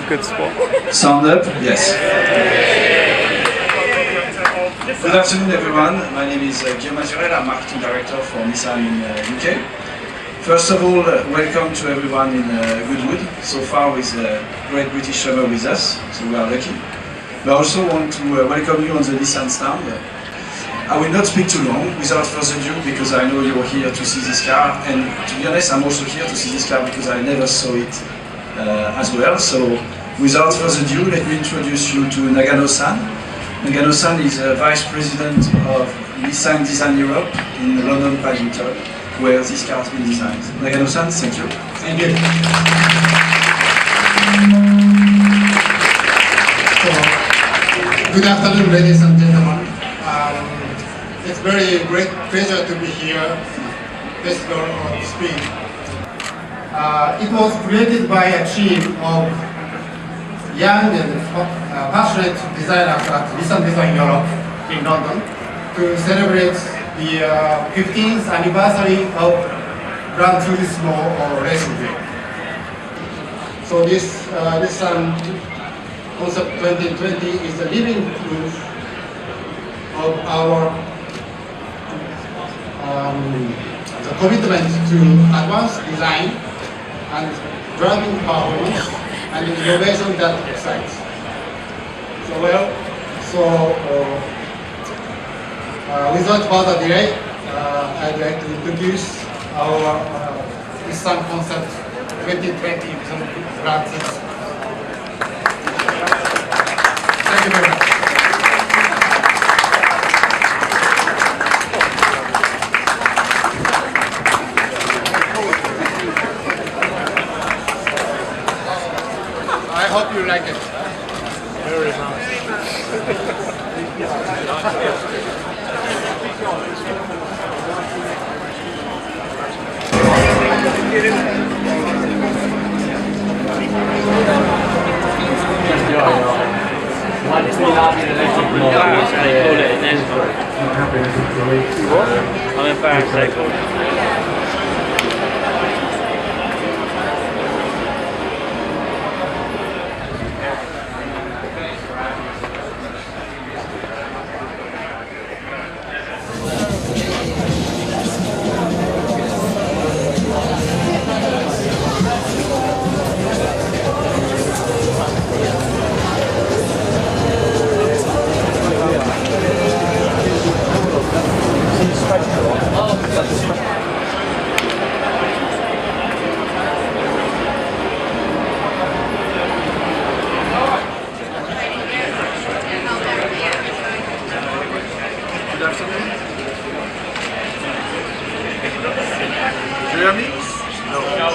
Good spot. Sound up? Yes. Good afternoon, everyone. My name is Guillaume Mazurel. I'm Marketing Director for Nissan in UK. First of all, welcome to everyone in Goodwood. So far with Great British Summer with us, so we are lucky. But I also want to welcome you on the Nissan stand. I will not speak too long, without further ado, because I know you're here to see this car, and to be honest, I'm also here to see this car because I never saw it as well. So without further ado, let me introduce you to Nagano-san. Nagano-san is Vice President of Nissan Design Europe in London Paddington, where this car has been designed. Nagano-san, thank you. Thank you. So, good afternoon, ladies and gentlemen. It's very great pleasure to be here, Festival of Speed. It was created by a team of young and passionate designers at Nissan Design Europe in London to celebrate the 15th anniversary of Gran Turismo Racing Day. So this Nissan Concept 2020 is a living proof of our the commitment to advanced design and driving performance and innovation that excites. Without further delay, I'd like to introduce our Nissan Concept 2020 Grand Prix. Thank you very much. I hope you like it. Very nice. I'm embarrassed they called it. Good afternoon. Do you hear me? No.